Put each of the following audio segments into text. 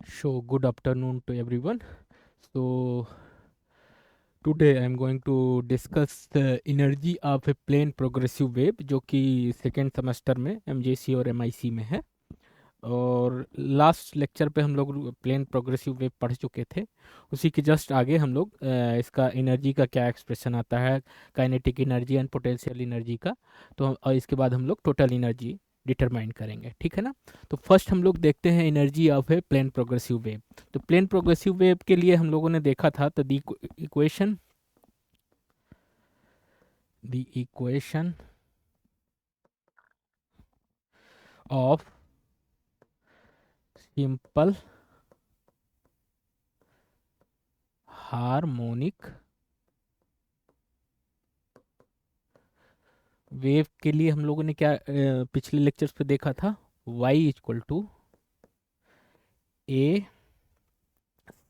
So, good afternoon to everyone. So, today I am going to discuss the energy of a plane progressive wave जो कि second semester में MJC और MIC में है। और last lecture पे हम लोग प्लेन प्रोग्रेसिव वेव पढ़ चुके थे। उसी के जस्ट आगे हम लोग इसका एनर्जी का क्या एक्सप्रेशन आता है, kinetic energy and potential energy का। तो और इसके बाद हम लोग टोटल एनर्जी डिटरमाइन करेंगे, ठीक है ना। तो फर्स्ट हम लोग देखते हैं energy of a plane progressive wave. तो प्लेन प्रोग्रेसिव वेव के लिए हम लोगों ने देखा था तो the equation of simple harmonic wave के लिए हम लोगों ने क्या पिछले लेक्चर्स पे देखा था, y equal to A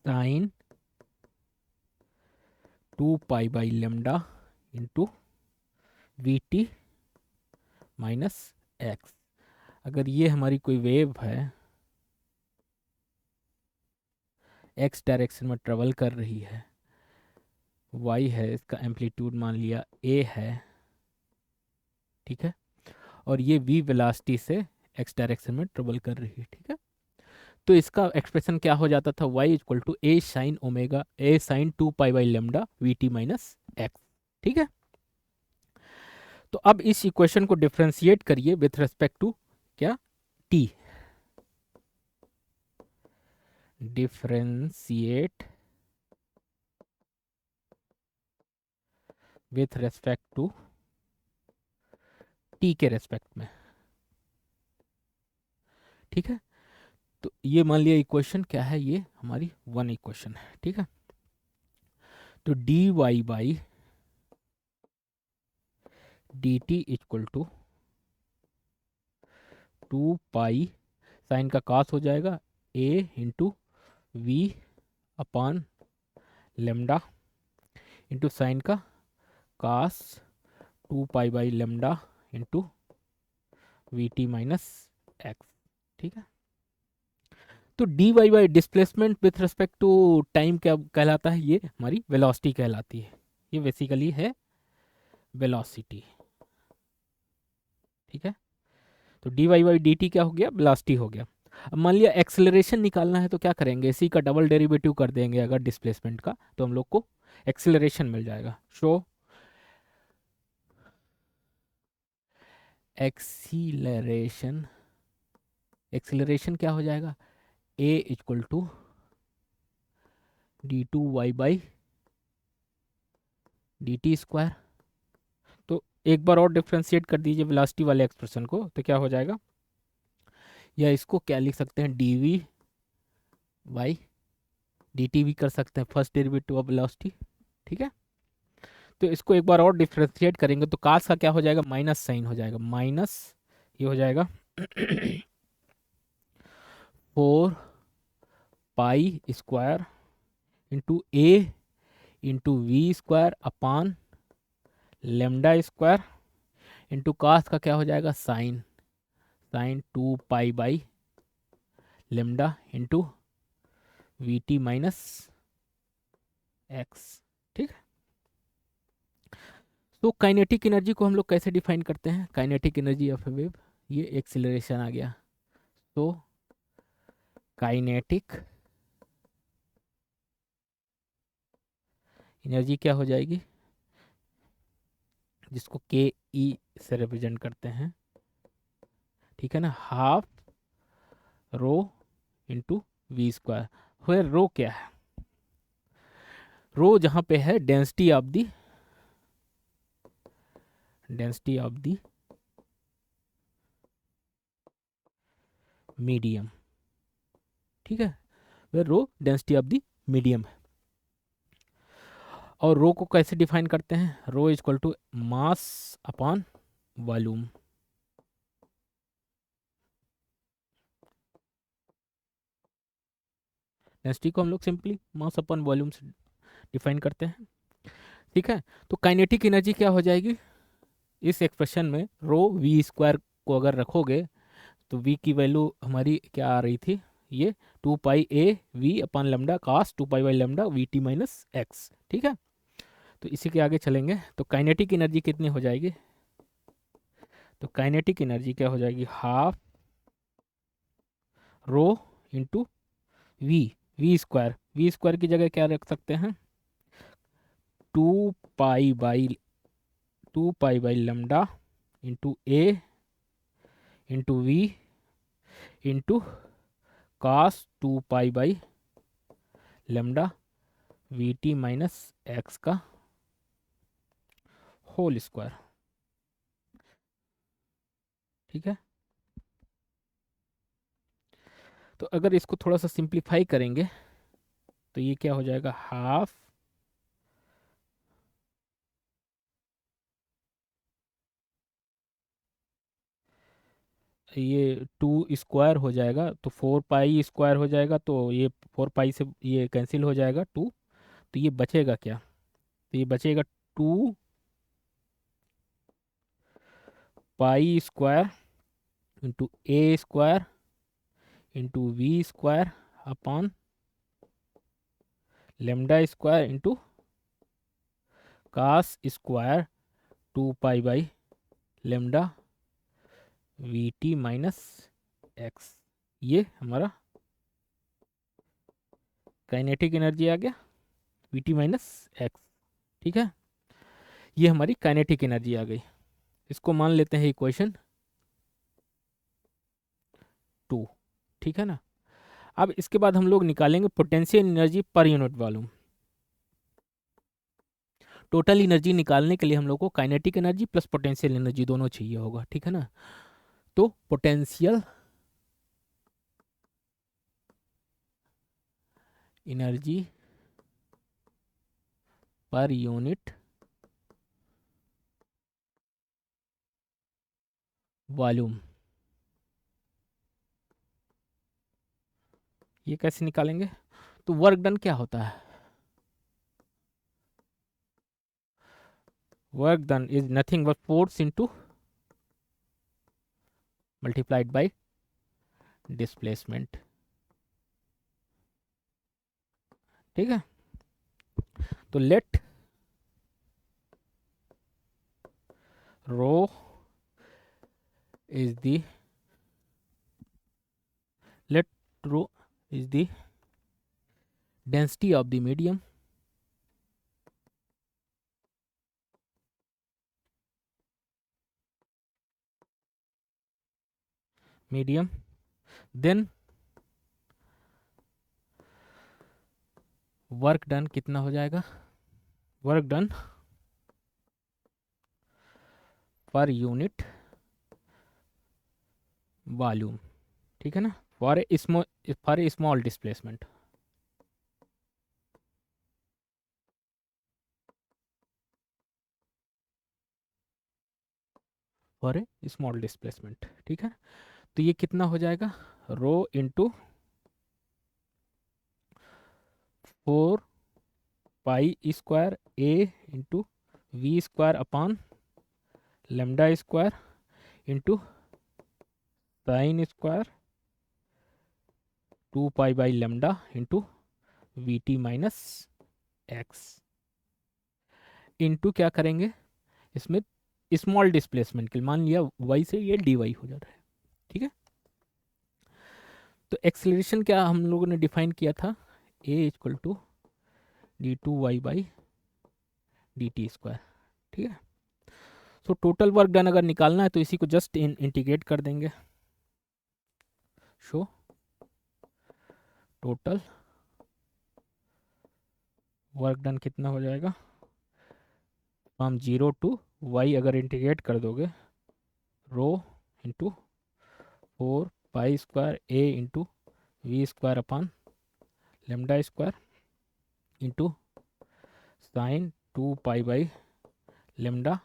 sine 2 पाई/λ into we T minus X. अगर ये हमारी कोई वेव है, एक्स डायरेक्शन में ट्रेवल कर रही है, y है, इसका एम्पलीट्यूड मान लिया a है, ठीक है, और ये v वेलोसिटी से x डायरेक्शन में ट्रेवल कर रही है, ठीक है। तो इसका एक्सप्रेशन क्या हो जाता था, y equal to A sine 2 पाई/λ वी टी माइनस एक्स, ठीक है। तो अब इस इक्वेशन को डिफ्रेंशिएट करिए विथ रेस्पेक्ट टू क्या, t। Differentiate with respect to t के रेस्पेक्ट में, ठीक है। तो ये मान लिया इक्वेशन क्या है, ये हमारी वन इक्वेशन है, ठीक है। तो dy by D T equal to 2 pi, sine का कॉस हो जाएगा a into V upon lambda into sine का कॉस 2 पाई/λ into we T minus x, ठीक है। तो D Y by displacement with respect to time क्या कहलाता है, ये हमारी वेलोसिटी कहलाती है। ये बेसिकली है वेलोसिटी, ठीक है। तो D Y by D t क्या हो गया, वेलोसिटी हो गया। अब मान लिया एक्सेलरेशन निकालना है तो क्या करेंगे, इसी का डबल डेरिवेटिव कर देंगे अगर डिस्प्लेसमेंट का, तो हम लोग को एक्सेलरेशन मिल जाएगा। सो एक्सीलरेशन, एक्सेलरेशन क्या हो जाएगा, a equal to d two y by D t square. तो एक बार और डिफ्रेंशिएट कर दीजिए वेलोसिटी वाले एक्सप्रेशन को, तो क्या हो जाएगा, या इसको क्या लिख सकते हैं, d v by D t भी कर सकते हैं, फर्स्ट डेरिवेटिव ऑफ वेलोसिटी, ठीक है। तो इसको एक बार और डिफ्रेंशिएट करेंगे तो कास का क्या हो जाएगा, माइनस साइन हो जाएगा, माइनस ये हो जाएगा 4 pi into A into we square upon lambda square into cos का क्या हो जाएगा, साइन 2 पाई/λ into we T minus x, ठीक है। तो काइनेटिक एनर्जी को हम लोग कैसे डिफाइन करते हैं, kinetic energy of a wave, ये एक्सीलरेशन आ गया। तो काइनेटिक एनर्जी क्या हो जाएगी, जिसको के ई से रिप्रेजेंट करते हैं, ठीक है ना, half rho into we square. फिर रो क्या है, रो जहां पे है डेंसिटी ऑफ द मीडियम, ठीक है। फिर rho density of the medium है। और रो को कैसे डिफाइन करते हैं, rho is equal to mass upon volume. Density को हम लोग सिंपली मास अपॉन वॉल्यूम से डिफाइन करते हैं, ठीक है। तो काइनेटिक एनर्जी क्या हो जाएगी, इस एक्सप्रेशन में रो वी स्क्वायर को अगर रखोगे तो वी की वैल्यू हमारी क्या आ रही थी, ये 2 पाई a v/λ cos 2 पाई/λ vt minus x. ठीक है, तो इसी के आगे चलेंगे तो काइनेटिक एनर्जी कितनी हो जाएगी। तो काइनेटिक एनर्जी क्या हो जाएगी, half rho into v, v square की जगह क्या रख सकते हैं, टू पाई बाई 2 पाई/λ इंटू ए इंटू वी इंटू कॉस 2 पाई/λ वी टी माइनस एक्स का होल स्क्वायर। ठीक है, तो अगर इसको थोड़ा सा सिंप्लीफाई करेंगे तो ये क्या हो जाएगा, हाफ ये 2 स्क्वायर हो जाएगा तो 4 पाई स्क्वायर हो जाएगा, तो ये 4 पाई से ये कैंसिल हो जाएगा 2, तो ये बचेगा क्या, तो ये बचेगा 2 pi square into a square into we square upon lambda square into cos square 2 पाई/λ वी टी माइनस एक्स। ये हमारा काइनेटिक एनर्जी आ गया, वी टी माइनस एक्स। ठीक है, ये हमारी काइनेटिक एनर्जी आ गई, इसको मान लेते हैं इक्वेशन 2। ठीक है ना, अब इसके बाद हम लोग निकालेंगे potential energy per unit volume. Total energy निकालने के लिए हम लोग को kinetic energy plus potential energy दोनों चाहिए होगा। ठीक है ना, तो potential energy per unit volume, ये कैसे निकालेंगे, तो वर्क डन क्या होता है, work done is nothing but force into multiplied by displacement. ठीक है, तो let rho is the let rho is the density of the medium, then work done कितना हो जाएगा, work done per unit volume. ठीक है ना, for a small displacement, for a small displacement. ठीक है, तो ये कितना हो जाएगा, rho into 4 pi square a into we square upon lambda square into sine square 2 पाई/λ into we T minus x, into क्या करेंगे इसमें स्मॉल डिस्प्लेसमेंट के लिए, मान लिया वाई से ये डी वाई हो जा रहा है। ठीक है, तो एक्सेलरेशन क्या हम लोगों ने डिफाइन किया था, ए इक्वल टू d2y/dt²। ठीक है, सो टोटल वर्क डन अगर निकालना है तो इसी को जस्ट इंटीग्रेट कर देंगे, शो टोटल वर्क डन कितना हो जाएगा, फ्रॉम 0 टू वाई अगर इंटीग्रेट कर दोगे, rho into 4 pi square a into we square upon lambda square into sine 2 पाई/λ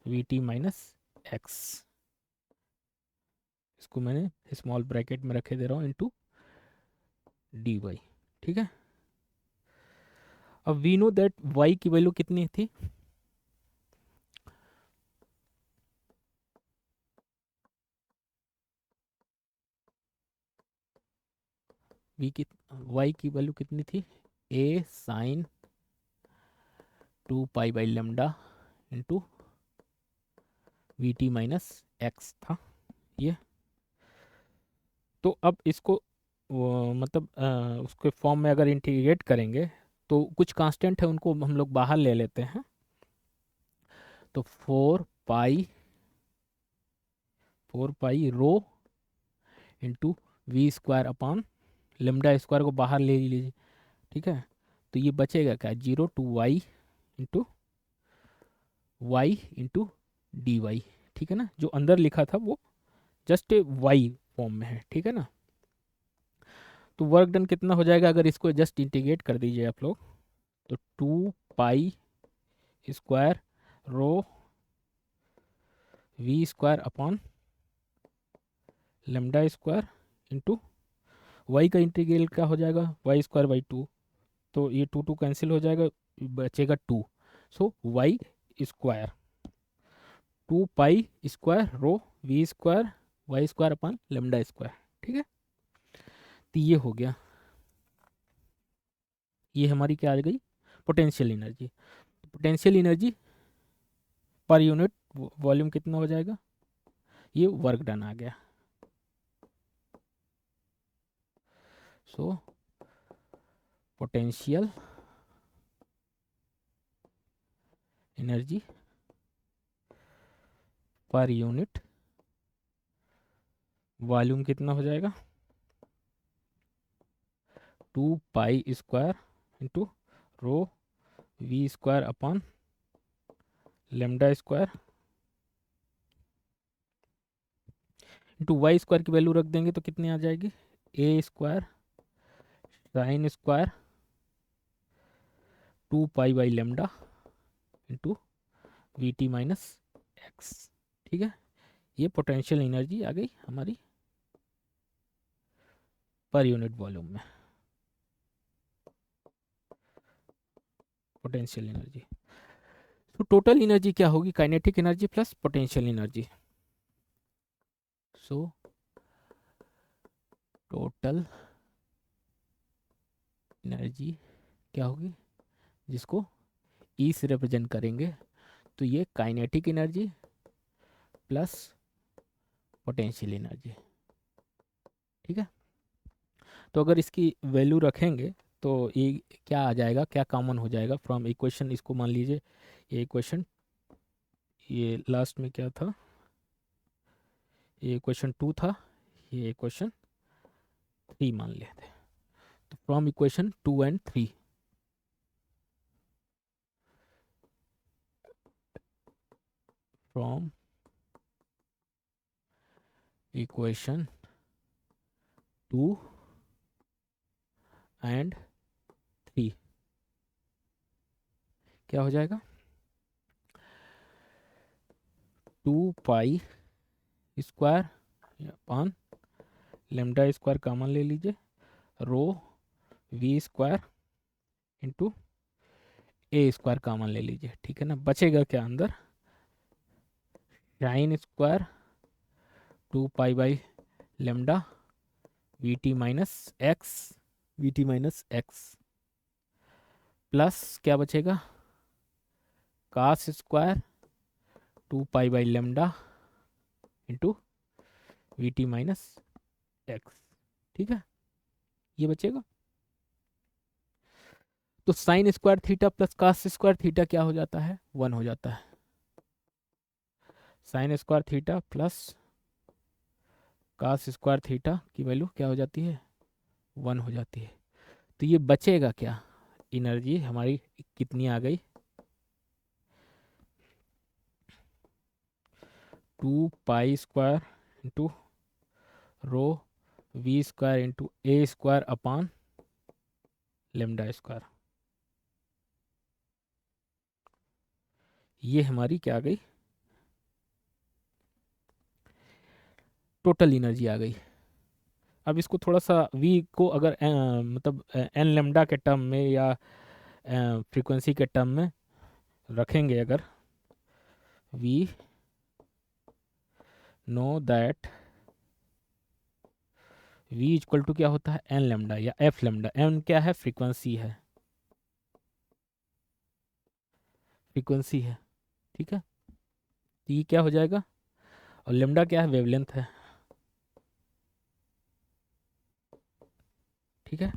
वी टी माइनस एक्स, इसको मैंने स्मॉल ब्रैकेट में रखे दे रहा हूँ, इंटू डी वाई। ठीक है, अब वी नो दैट वाई की वैल्यू कितनी थी, वी की वाई की वैल्यू कितनी थी, ए साइन 2 पाई/λ into we T minus x था ये। तो अब इसको मतलब उसके फॉर्म में अगर इंटीग्रेट करेंगे तो कुछ कांस्टेंट है उनको हम लोग बाहर ले लेते हैं। तो 4 pi rho into we square upon lambda square को बाहर ले लीजिए, ठीक है। तो ये बचेगा क्या, 0 to y into y into d y, ठीक है ना। जो अंदर लिखा था वो जस्ट वाई फॉर्म में है, ठीक है ना। तो वर्क डन कितना हो जाएगा अगर इसको जस्ट इंटीग्रेट कर दीजिए आप लोग, तो 2 pi square rho v square upon lambda square into y का इंटीग्रल क्या हो जाएगा, y²/2। तो ये 2 कैंसिल हो जाएगा, बचेगा 2। So y square 2 pi square rho v square y square upon lambda square, ठीक है। तो ये हो गया, ये हमारी क्या आ गई, potential energy. Potential energy per unit volume कितना हो जाएगा, ये वर्क डन आ गया। So potential energy per unit volume कितना हो जाएगा, 2 pi square into rho v square upon lambda square into y square की वैल्यू रख देंगे तो कितनी आ जाएगी, ए स्क्वायर साइन स्क्वायर 2 पाई/λ into we T minus x, ठीक है। ये पोटेंशियल एनर्जी आ गई हमारी पर यूनिट वॉल्यूम में, पोटेंशियल एनर्जी। तो टोटल एनर्जी क्या होगी, kinetic energy plus potential energy. So total energy क्या होगी, जिसको ई से रिप्रेजेंट करेंगे, तो ये kinetic energy plus potential energy, ठीक है। तो अगर इसकी वैल्यू रखेंगे तो ये क्या आ जाएगा, क्या कॉमन हो जाएगा फ्रॉम इक्वेशन, इसको मान लीजिए ये इक्वेशन, ये लास्ट में क्या था, ये इक्वेशन 2 था, ये इक्वेशन 3 मान लेते हैं। तो from equation 2 and 3, from equation 2 and 3 क्या हो जाएगा, 2 pi square upon lambda square common ले लीजिए, rho v square into a square common ले लीजिए, ठीक है ना। बचेगा क्या अंदर, साइन स्क्वायर 2 पाई/λ we T minus x, v T minus x plus क्या बचेगा, कास स्क्वायर 2 पाई/λ into we T minus x, ठीक है। ये बचेगा। तो sign square theta plus cos square theta क्या हो जाता है, 1 हो जाता है। Sine square theta plus cos square theta की वैल्यू क्या हो जाती है, 1 हो जाती है। तो ये बचेगा क्या, एनर्जी हमारी कितनी आ गई, 2 pi square into rho v square into a square upon lambda square. ये हमारी क्या आ गई, टोटल एनर्जी आ गई। अब इसको थोड़ा सा वी को अगर मतलब एन लेमडा के टर्म में या फ्रीक्वेंसी के टर्म में रखेंगे, अगर we know that v equal to क्या होता है एन लेमडा या एफ लेमडा। एन क्या है, फ्रीक्वेंसी है, फ्रीक्वेंसी है, ठीक है। तो ये क्या हो जाएगा, और लेमडा क्या है, वेवलेंथ है, ठीक है।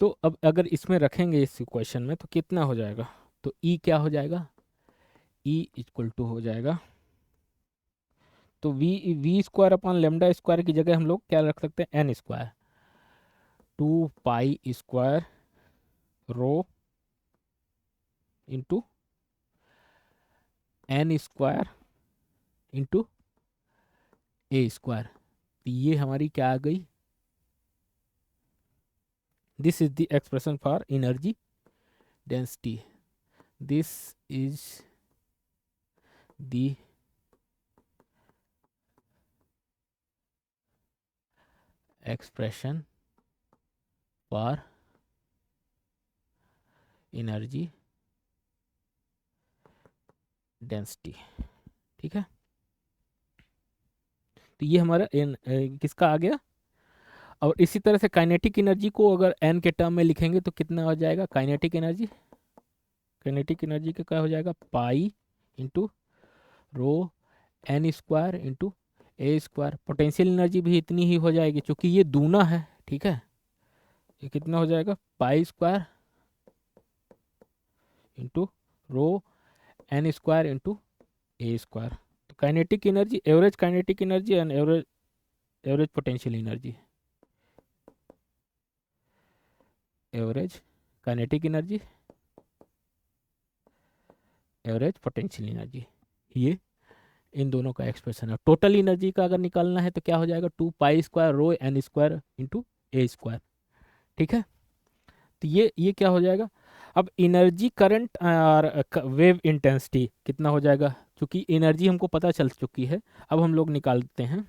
तो अब अगर इसमें रखेंगे इस इक्वेशन में तो कितना हो जाएगा, तो ई क्या हो जाएगा, ई इक्वल टू हो जाएगा, तो v square upon lambda square की जगह हम लोग क्या रख सकते हैं, n square, 2 pi square rho into n square into a square. तो ये हमारी क्या आ गई, this is the expression for energy density, this is the expression for energy density, ठीक है। तो ये हमारा किसका आ गया। और इसी तरह से काइनेटिक एनर्जी को अगर एन के टर्म में लिखेंगे तो कितना हो जाएगा, काइनेटिक एनर्जी, काइनेटिक एनर्जी का क्या हो जाएगा, pi into rho n square into a square. Potential energy भी इतनी ही हो जाएगी क्योंकि ये दूना है, ठीक है। ये कितना हो जाएगा, pi square into rho n square into a square. तो kinetic energy, average kinetic energy and average average potential energy, average kinetic energy, average potential energy, ये इन दोनों का एक्सप्रेशन है। टोटल एनर्जी का अगर निकालना है तो क्या हो जाएगा, 2 pi square row n square into a square, ठीक है। तो ये क्या हो जाएगा। अब एनर्जी करंट और वेव इंटेंसिटी कितना हो जाएगा, क्योंकि एनर्जी हमको पता चल चुकी है, अब हम लोग निकालते हैं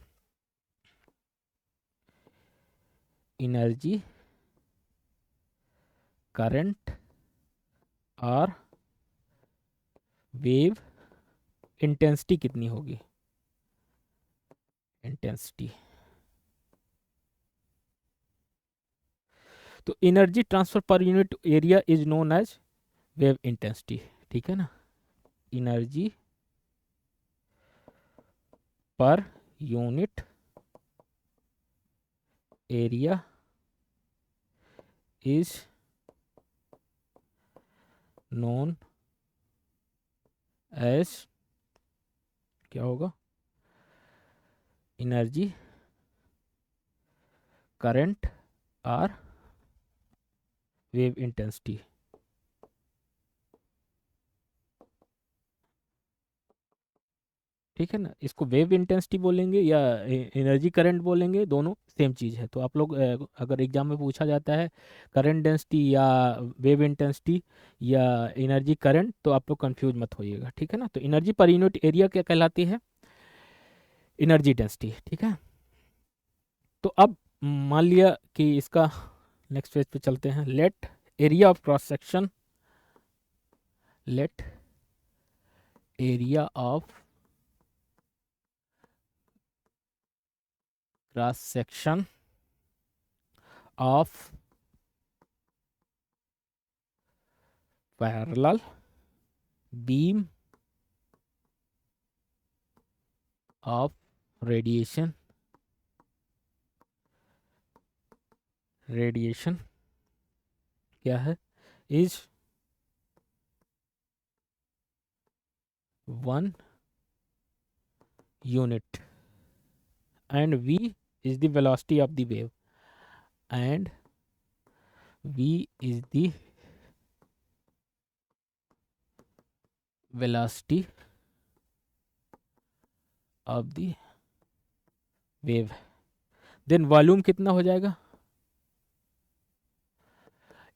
एनर्जी करंट और वेव इंटेंसिटी कितनी होगी, इंटेंसिटी। तो energy transfer per unit area is known as wave intensity, ठीक है ना। Energy per unit area is known as क्या होगा, एनर्जी करंट और वेव इंटेंसिटी, ठीक है ना। इसको वेव इंटेंसिटी बोलेंगे या एनर्जी करंट बोलेंगे, दोनों सेम चीज़ है। तो आप लोग अगर एग्जाम में पूछा जाता है करंट डेंसिटी या वेव इंटेंसिटी या एनर्जी करंट, तो आप लोग कंफ्यूज मत होइएगा, ठीक है ना। तो एनर्जी पर यूनिट एरिया क्या कहलाती है, एनर्जी डेंसिटी, ठीक है। तो अब मान लिया कि इसका नेक्स्ट पेज पे चलते हैं। Let area of cross section, let area of cross section of parallel beam of radiation, radiation क्या है, is 1 unit and v is the velocity of the wave, and v is the velocity of the wave। Then volume कितना हो जाएगा,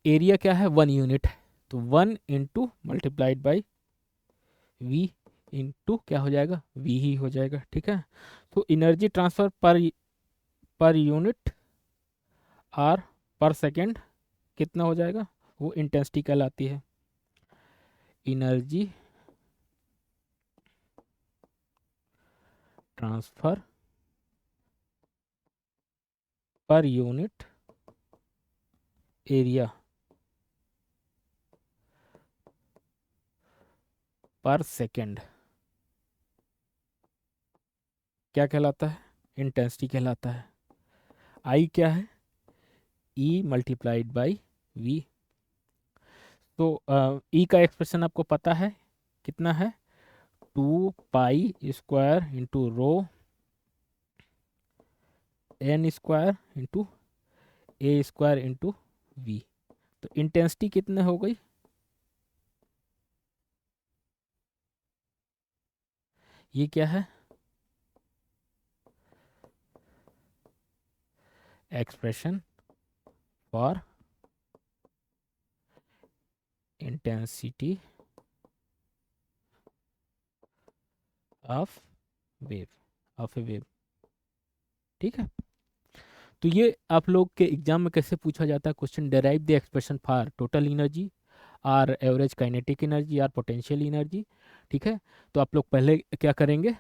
area क्या है 1 unit, तो 1 multiplied by we into क्या हो जाएगा, वी ही हो जाएगा, ठीक है। तो energy transfer per unit area per second कितना हो जाएगा, वो इंटेंसिटी कहलाती है। Energy transfer per unit area per second क्या कहलाता है? इंटेंसिटी कहलाता है। आई क्या है? E multiplied by v. तो ई का एक्सप्रेशन आपको पता है कितना है? 2 pi square into n square into a square into v. तो इंटेंसिटी कितने हो गई? ये क्या है? Expression for intensity of wave, of a wave. ठीक है। तो ये आप लोग के एग्जाम में कैसे पूछा जाता है question, derive the expression for total energy, or average kinetic energy, or potential energy. ठीक है। तो आप लोग पहले क्या करेंगे?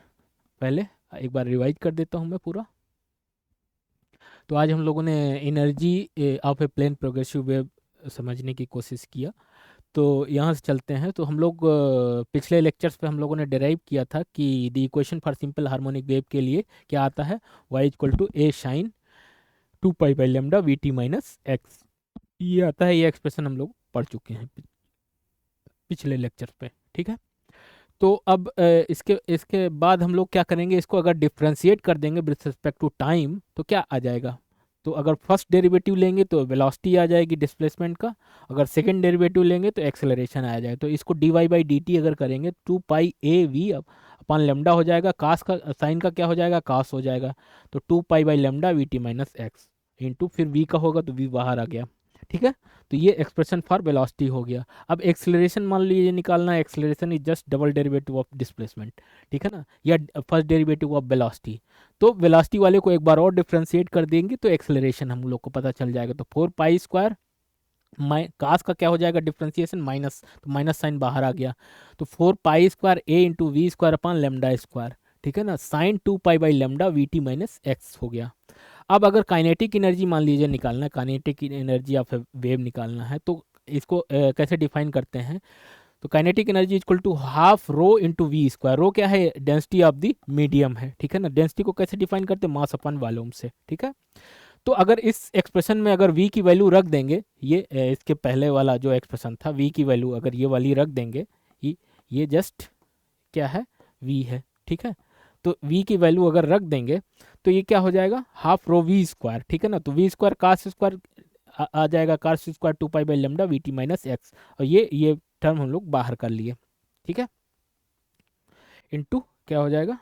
पहले एक बार रिवाइज कर देता हूँ मैं पूरा। तो आज हम लोगों ने energy of a plane progressive wave समझने की कोशिश किया। तो यहाँ से चलते हैं। तो हम लोग पिछले लेक्चर्स पे हम लोगों ने डिराइव किया था कि the equation for simple harmonic wave के लिए क्या आता है? y equal to A sine 2 pi by lambda v T minus x. ये आता है। ये एक्सप्रेशन हम लोग पढ़ चुके हैं पिछले लेक्चर पे। ठीक है। तो अब इसके इसके बाद हम लोग क्या करेंगे? इसको अगर डिफ्रेंशिएट कर देंगे विद रिस्पेक्ट टू टाइम तो क्या आ जाएगा? तो अगर फर्स्ट डेरिवेटिव लेंगे तो वेलोसिटी आ जाएगी डिस्प्लेसमेंट का। अगर सेकंड डेरिवेटिव लेंगे तो एक्सेलरेशन आ जाएगा। तो इसको d Y by D t अगर करेंगे 2 pi a v upon lambda हो जाएगा। कास का साइन का क्या हो जाएगा? कास हो जाएगा। तो 2 pi by lambda v T minus x into फिर वी का होगा तो वी बाहर आ गया। ठीक है। तो ये एक्सप्रेशन फॉर वेलोसिटी हो गया। अब एक्सेलरेशन मान लीजिए निकालना है। Acceleration is just double derivative of displacement. ठीक है ना, या फर्स्ट डेरिवेटिव ऑफ वेलोसिटी। तो वेलोसिटी वाले को एक बार और डिफ्रेंशिएट कर देंगे तो एक्सेलरेशन हम लोग को पता चल जाएगा। तो 4 पाई स्क्वायर कास का क्या हो जाएगा? डिफ्रेंशिएशन माइनस, तो माइनस साइन बाहर आ गया। तो 4 pi square a into we square upon lambda square. ठीक है ना, sine 2 pi by lambda v T minus x हो गया। अब अगर काइनेटिक एनर्जी मान लीजिए निकालना है, काइनेटिक एनर्जी ऑफ वेव निकालना है, तो इसको कैसे डिफाइन करते हैं? तो kinetic energy equal to half rho into we square. Rho क्या है? डेंसिटी ऑफ द मीडियम है। ठीक है ना। डेंसिटी को कैसे डिफाइन करते हैं? मास अपन वॉल्यूम से। ठीक है। तो अगर इस एक्सप्रेशन में अगर वी की वैल्यू रख देंगे, ये इसके पहले वाला जो एक्सप्रेशन था वी की वैल्यू अगर ये वाली रख देंगे, ये ये जस्ट क्या है? वी है। ठीक है। तो वी की वैल्यू अगर रख देंगे तो ये क्या हो जाएगा? Half rho v square. ठीक है ना। तो वी स्क्वायर कास स्क्वायर आ जाएगा, cos square 2 pi by lambda v T minus x. और ये टर्म हम लोग बाहर कर लिए। ठीक है। इनटू क्या हो जाएगा?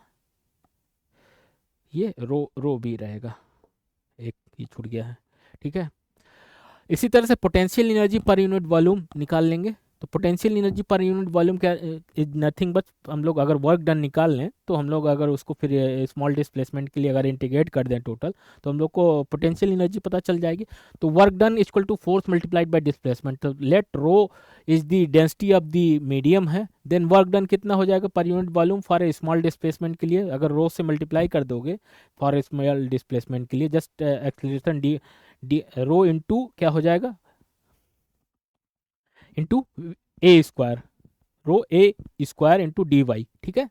ये रो रो भी रहेगा, एक ही छूट गया है। ठीक है। इसी तरह से potential energy per unit volume निकाल लेंगे। तो potential energy per unit volume क्या इज नथिंग बट, हम लोग अगर वर्क डन निकाल लें तो हम लोग अगर उसको फिर स्मॉल डिस्प्लेसमेंट के लिए अगर इंटीग्रेट कर दें टोटल, तो हम लोग को पोटेंशियल एनर्जी पता चल जाएगी। तो work done equal to force multiplied by displacement. तो let rho is the density of the medium है, देन वर्क डन कितना हो जाएगा per unit volume for a small displacement के लिए? अगर रो से मल्टीप्लाई कर दोगे फॉर ए स्मॉल डिस्प्लेसमेंट के लिए, just acceleration D D rho into क्या हो जाएगा? Into a square, rho a square into d y. ठीक है।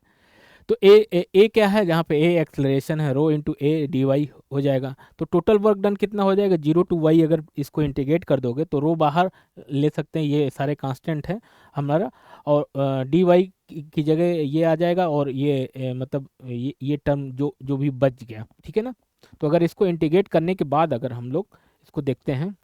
तो ए क्या है? जहाँ पे ए एक्सलरेशन है, rho into A D Y हो जाएगा। तो टोटल वर्क डन कितना हो जाएगा? 0 to y अगर इसको इंटीग्रेट कर दोगे तो रो बाहर ले सकते हैं, ये सारे कांस्टेंट है हमारा। और डी वाई की जगह ये आ जाएगा और ये मतलब ये टर्म जो जो भी बच गया। ठीक है ना। तो अगर इसको इंटीग्रेट करने के बाद अगर हम लोग इसको देखते हैं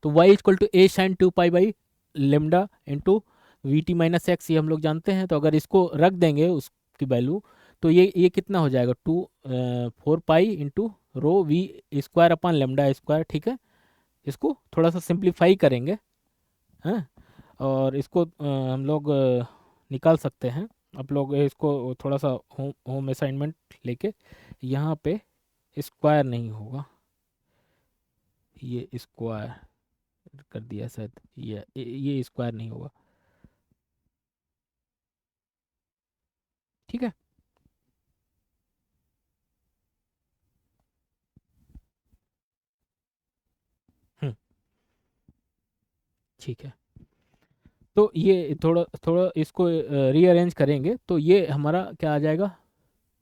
तो y equal to A sine 2 pi by lambda into we T minus x, ये हम लोग जानते हैं। तो अगर इसको रख देंगे उसकी वैल्यू तो ये कितना हो जाएगा? 4 pi into rho v square upon lambda square. ठीक है। इसको थोड़ा सा सिंप्लीफाई करेंगे, हैं, और इसको हम लोग निकाल सकते हैं। आप लोग इसको थोड़ा सा होम होम असाइनमेंट लेके, यहाँ पे स्क्वायर नहीं होगा, ये स्क्वायर कर दिया शायद, ये स्क्वायर नहीं होगा। ठीक है। ठीक है। तो ये थोड़ा थोड़ा इसको रीअरेंज करेंगे तो ये हमारा क्या आ जाएगा,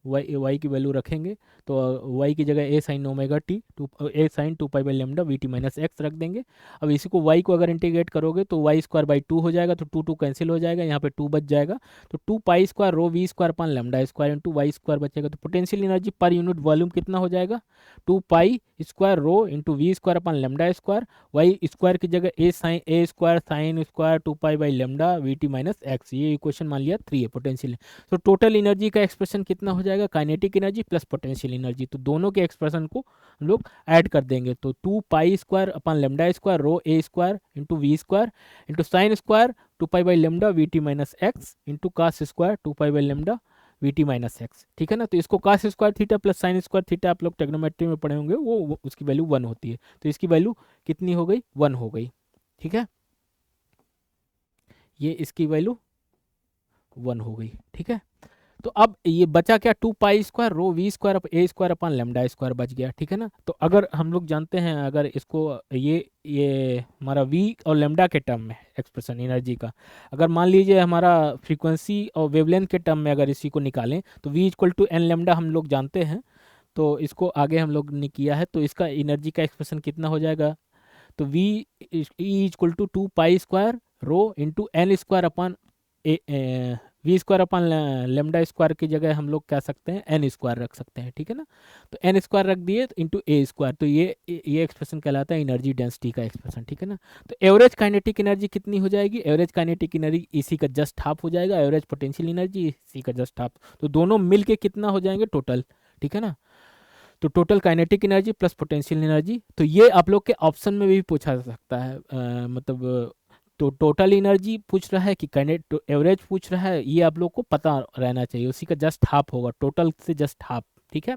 वाई की वैल्यू रखेंगे तो वाई की जगह a sine omega t to A sine 2 pi by lambda v T minus x रख देंगे। अब इसी को वाई को अगर इंटीग्रेट करोगे तो वाई स्क्वायर बाई टू हो जाएगा, तो टू टू कैंसिल हो जाएगा, यहाँ पे टू बच जाएगा। तो 2 pi square rho v square upon lambda square into y square बचेगा। तो potential energy per unit volume कितना हो जाएगा, 2 pi square rho into we square upon lambda square, y square की जगह a square sine square 2 pi by lambda v T minus x. ये equation मान लिया 3 है पोटेंशियल। तो टोटल एनर्जी का एक्सप्रेशन कितना हो जाएगा, kinetic energy plus potential energy. तो दोनों के एक्सप्रेशन को हम लोग ऐड कर देंगे। तो 2 pi square upon lambda square rho a square into we square into sine square 2 pi by lambda v T minus x into cos square 2 pi by lambda v T minus x. ठीक है ना। तो इसको cos square theta plus sine square theta आप लोग टेक्नोमेट्री में पढ़े होंगे, वो उसकी वैल्यू 1 होती है। तो इसकी वैल्यू कितनी हो गई, 1 हो गई। ठीक है, ये इसकी वैल्यू 1 हो गई। ठीक है, तो अब ये बचा क्या, 2 pi square rho v square a square upon lambda square बच गया। ठीक है ना। तो अगर हम लोग जानते हैं, अगर इसको ये हमारा वी और लेमडा के टर्म में एक्सप्रेशन एनर्जी का, अगर मान लीजिए हमारा फ्रीक्वेंसी और वेवलेंथ के टर्म में अगर इसी को निकालें तो v equal to n lambda हम लोग जानते हैं। तो इसको आगे हम लोग ने किया है, तो इसका एनर्जी का एक्सप्रेशन कितना हो जाएगा, तो v equal to 2 pi square rho into n square upon v square upon lambda square की जगह हम लोग कह सकते हैं एन स्क्वायर रख सकते हैं। ठीक है ना। तो एन स्क्वायर रख दिए इंटू ए स्क्वायर, तो ये एक्सप्रेशन कहलाता है एनर्जी डेंसिटी का एक्सप्रेशन। ठीक है ना। तो एवरेज काइनेटिक एनर्जी कितनी हो जाएगी, एवरेज काइनेटिक एनर्जी इसी का जस्ट हाफ हो जाएगा, एवरेज पोटेंशियल एनर्जी इसी का जस्ट हाफ। तो दोनों मिल के कितना हो जाएंगे टोटल। ठीक है ना। तो total kinetic energy plus potential energy, तो ये आप लोग के ऑप्शन में भी पूछा जा सकता है। मतलब तो टोटल एनर्जी पूछ रहा है कि काइनेट एवरेज पूछ रहा है, ये आप लोग को पता रहना चाहिए, उसी का जस्ट हाफ होगा, टोटल से जस्ट हाफ। ठीक है।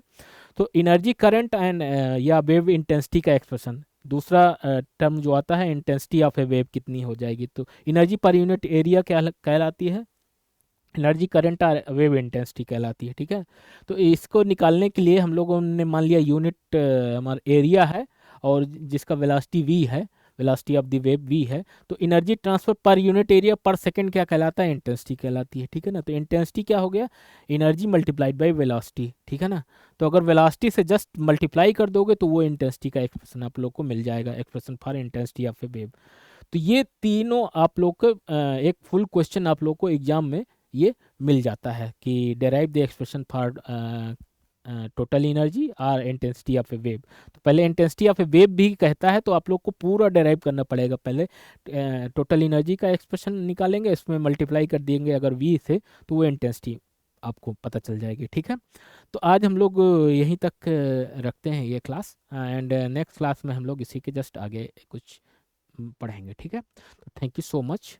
तो एनर्जी करंट एंड या वेव इंटेंसिटी का एक्सप्रेशन, दूसरा टर्म जो आता है इंटेंसिटी ऑफ ए वेव कितनी हो जाएगी, तो एनर्जी पर यूनिट एरिया क्या कहलाती है, एनर्जी करंट वेव इंटेंसिटी कहलाती है। ठीक है। तो इसको निकालने के लिए हम लोगों ने मान लिया यूनिट हमारा एरिया है और जिसका वेलोसिटी v है, velocity of the wave v है, तो energy transfer per unit area पर सेकंड क्या कहलाता है, इंटेंसिटी कहलाती है। ठीक है ना। तो इंटेंसिटी क्या हो गया, एनर्जी मल्टीप्लाइड बाय वेलोसिटी। ठीक है ना। तो अगर वेलोसिटी से जस्ट मल्टीप्लाई कर दोगे तो वो इंटेंसिटी का एक्सप्रेशन आप लोग को मिल जाएगा, expression for intensity of a wave. तो ये तीनों आप लोग को एक फुल क्वेश्चन आप लोग को एग्जाम में ये मिल जाता है कि derive the expression for total energy और इंटेंसिटी ऑफ ए वेव। तो पहले इंटेंसिटी ऑफ ए वेव भी कहता है, तो आप लोग को पूरा डेराइव करना पड़ेगा। पहले टोटल एनर्जी का एक्सप्रेशन निकालेंगे, इसमें मल्टीप्लाई कर देंगे अगर वी से, तो वो इंटेंसिटी आपको पता चल जाएगी। ठीक है। तो आज हम लोग यहीं तक रखते हैं ये क्लास, एंड नेक्स्ट क्लास में हम लोग इसी के जस्ट आगे कुछ पढ़ेंगे। ठीक है। तो थैंक यू सो मच।